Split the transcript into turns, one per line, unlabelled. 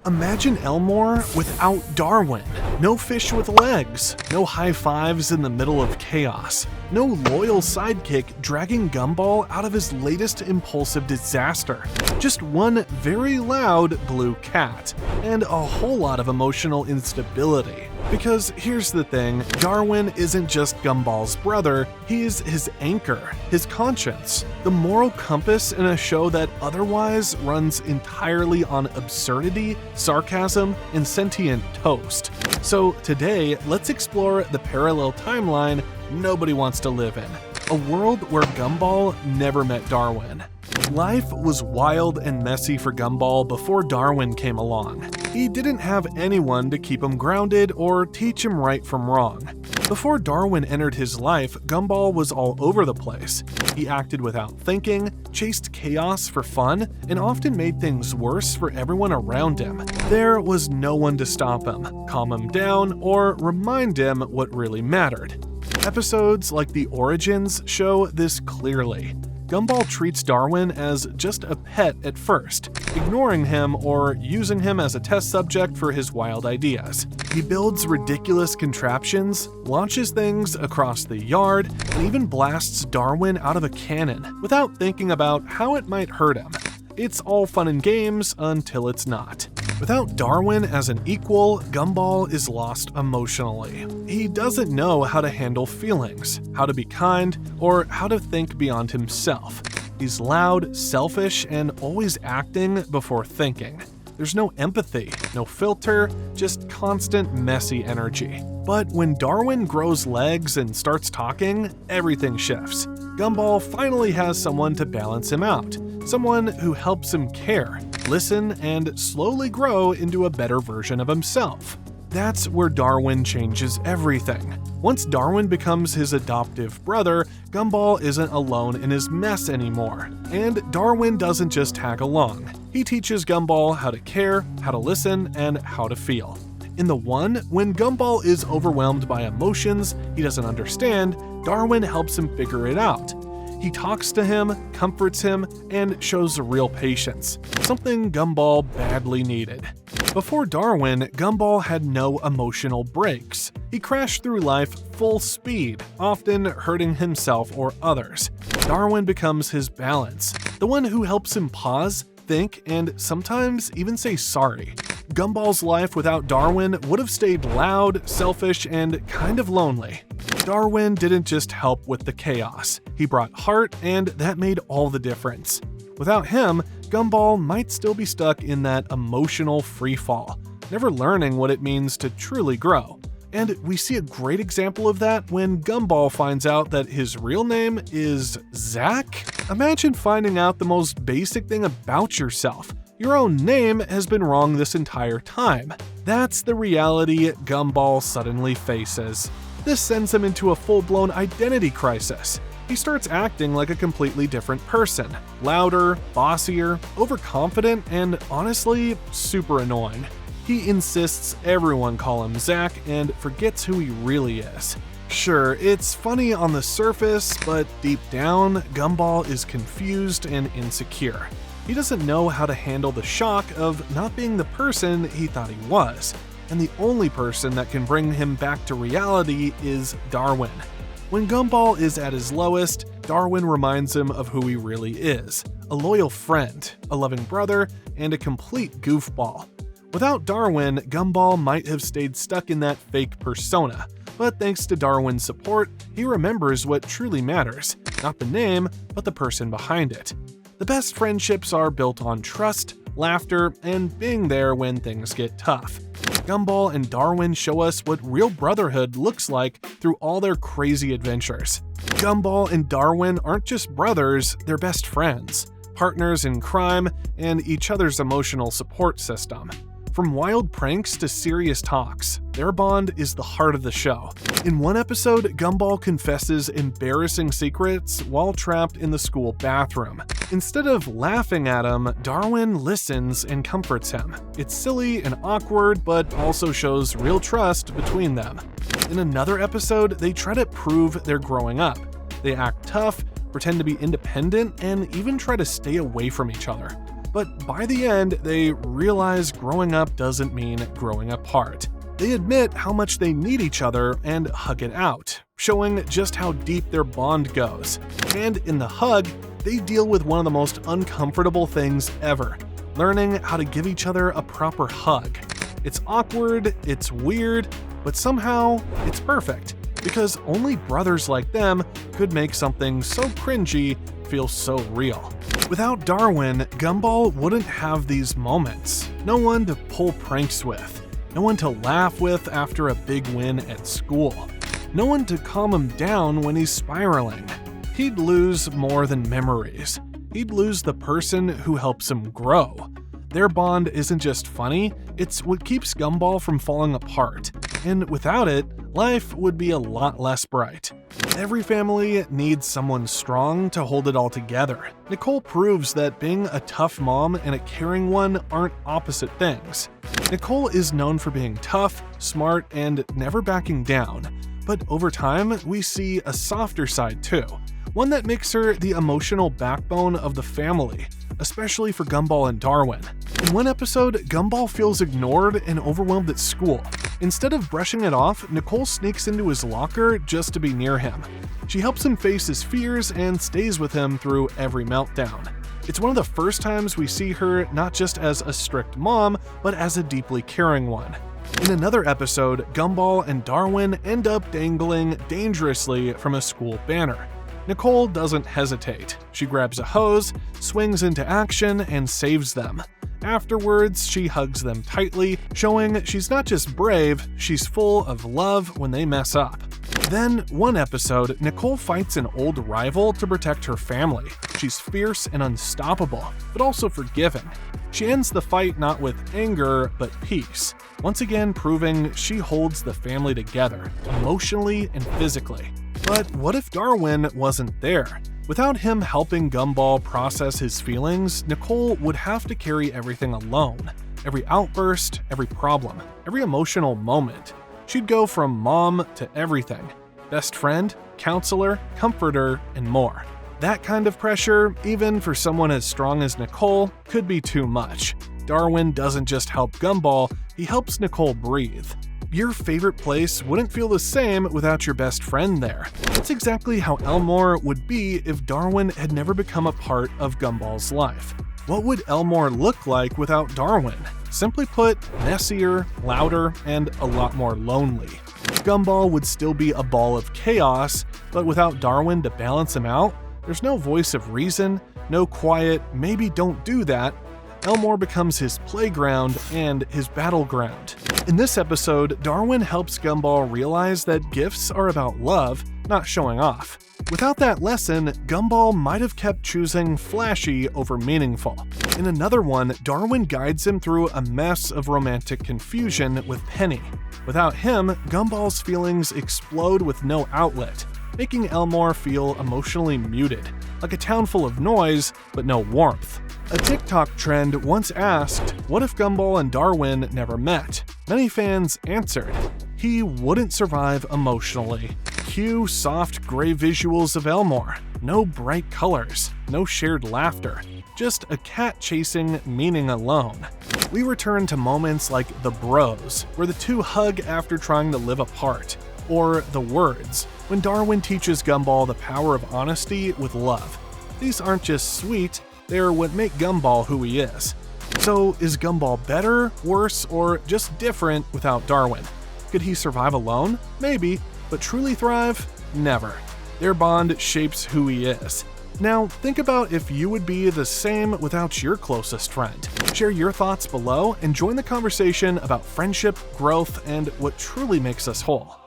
Imagine Elmore without Darwin. No fish with legs, no high fives in the middle of chaos, no loyal sidekick dragging Gumball out of his latest impulsive disaster. Just one very loud blue cat, and a whole lot of emotional instability. Because here's the thing, Darwin isn't just Gumball's brother, he's his anchor, his conscience, the moral compass in a show that otherwise runs entirely on absurdity, sarcasm, and sentient toast. So today, let's explore the parallel timeline nobody wants to live in. A world where Gumball never met Darwin. Life was wild and messy for Gumball before Darwin came along. He didn't have anyone to keep him grounded or teach him right from wrong. Before Darwin entered his life, Gumball was all over the place. He acted without thinking, chased chaos for fun, and often made things worse for everyone around him. There was no one to stop him, calm him down, or remind him what really mattered. Episodes like The Origins show this clearly. Gumball treats Darwin as just a pet at first, ignoring him or using him as a test subject for his wild ideas. He builds ridiculous contraptions, launches things across the yard, and even blasts Darwin out of a cannon without thinking about how it might hurt him. It's all fun and games until it's not. Without Darwin as an equal, Gumball is lost emotionally. He doesn't know how to handle feelings, how to be kind, or how to think beyond himself. He's loud, selfish, and always acting before thinking. There's no empathy, no filter, just constant messy energy. But when Darwin grows legs and starts talking, everything shifts. Gumball finally has someone to balance him out, someone who helps him care, listen, and slowly grow into a better version of himself. That's where Darwin changes everything. Once Darwin becomes his adoptive brother, Gumball isn't alone in his mess anymore. And Darwin doesn't just tag along. He teaches Gumball how to care, how to listen, and how to feel. In the one, when Gumball is overwhelmed by emotions he doesn't understand, Darwin helps him figure it out. He talks to him, comforts him, and shows real patience, something Gumball badly needed. Before Darwin, Gumball had no emotional breaks. He crashed through life full speed, often hurting himself or others. Darwin becomes his balance, the one who helps him pause, think, and sometimes even say sorry. Gumball's life without Darwin would have stayed loud, selfish, and kind of lonely. Darwin didn't just help with the chaos. He brought heart, and that made all the difference. Without him, Gumball might still be stuck in that emotional freefall, never learning what it means to truly grow. And we see a great example of that when Gumball finds out that his real name is Zach. Imagine finding out the most basic thing about yourself. Your own name has been wrong this entire time. That's the reality Gumball suddenly faces. This sends him into a full-blown identity crisis. He starts acting like a completely different person. Louder, bossier, overconfident, and honestly, super annoying. He insists everyone call him Zach and forgets who he really is. Sure, it's funny on the surface, but deep down, Gumball is confused and insecure. He doesn't know how to handle the shock of not being the person he thought he was. And the only person that can bring him back to reality is Darwin. When Gumball is at his lowest, Darwin reminds him of who he really is: a loyal friend, a loving brother, and a complete goofball. Without Darwin, Gumball might have stayed stuck in that fake persona, but thanks to Darwin's support, he remembers what truly matters, not the name, but the person behind it. The best friendships are built on trust, laughter, and being there when things get tough. Gumball and Darwin show us what real brotherhood looks like through all their crazy adventures. Gumball and Darwin aren't just brothers, they're best friends, partners in crime, and each other's emotional support system. From wild pranks to serious talks, their bond is the heart of the show. In one episode, Gumball confesses embarrassing secrets while trapped in the school bathroom. Instead of laughing at him, Darwin listens and comforts him. It's silly and awkward, but also shows real trust between them. In another episode, they try to prove they're growing up. They act tough, pretend to be independent, and even try to stay away from each other. But by the end, they realize growing up doesn't mean growing apart. They admit how much they need each other and hug it out, showing just how deep their bond goes. And in the hug, they deal with one of the most uncomfortable things ever, learning how to give each other a proper hug. It's awkward, it's weird, but somehow it's perfect, because only brothers like them could make something so cringy feel so real. Without Darwin, Gumball wouldn't have these moments. No one to pull pranks with. No one to laugh with after a big win at school. No one to calm him down when he's spiraling. He'd lose more than memories. He'd lose the person who helps him grow. Their bond isn't just funny, it's what keeps Gumball from falling apart. And without it, life would be a lot less bright. Every family needs someone strong to hold it all together. Nicole proves that being a tough mom and a caring one aren't opposite things. Nicole is known for being tough, smart, and never backing down. But over time, we see a softer side too. One that makes her the emotional backbone of the family, especially for Gumball and Darwin. In one episode, Gumball feels ignored and overwhelmed at school. Instead of brushing it off, Nicole sneaks into his locker just to be near him. She helps him face his fears and stays with him through every meltdown. It's one of the first times we see her not just as a strict mom, but as a deeply caring one. In another episode, Gumball and Darwin end up dangling dangerously from a school banner. Nicole doesn't hesitate. She grabs a hose, swings into action, and saves them. Afterwards, she hugs them tightly, showing she's not just brave, she's full of love when they mess up. Then, one episode, Nicole fights an old rival to protect her family. She's fierce and unstoppable, but also forgiving. She ends the fight not with anger, but peace, once again proving she holds the family together, emotionally and physically. But what if Darwin wasn't there? Without him helping Gumball process his feelings, Nicole would have to carry everything alone. Every outburst, every problem, every emotional moment. She'd go from mom to everything. Best friend, counselor, comforter, and more. That kind of pressure, even for someone as strong as Nicole, could be too much. Darwin doesn't just help Gumball, he helps Nicole breathe. Your favorite place wouldn't feel the same without your best friend there. That's exactly how Elmore would be if Darwin had never become a part of Gumball's life. What would Elmore look like without Darwin? Simply put, messier, louder, and a lot more lonely. Gumball would still be a ball of chaos, but without Darwin to balance him out, there's no voice of reason, no quiet, maybe don't do that. Elmore becomes his playground and his battleground. In this episode, Darwin helps Gumball realize that gifts are about love, not showing off. Without that lesson, Gumball might have kept choosing flashy over meaningful. In another one, Darwin guides him through a mess of romantic confusion with Penny. Without him, Gumball's feelings explode with no outlet, making Elmore feel emotionally muted, like a town full of noise, but no warmth. A TikTok trend once asked, what if Gumball and Darwin never met? Many fans answered, he wouldn't survive emotionally. Cue soft gray visuals of Elmore. No bright colors, no shared laughter, just a cat chasing meaning alone. We return to moments like The Bros, where the two hug after trying to live apart, or The Words, when Darwin teaches Gumball the power of honesty with love. These aren't just sweet, they're what make Gumball who he is. So is Gumball better, worse, or just different without Darwin? Could he survive alone? Maybe, but truly thrive? Never. Their bond shapes who he is. Now, think about if you would be the same without your closest friend. Share your thoughts below and join the conversation about friendship, growth, and what truly makes us whole.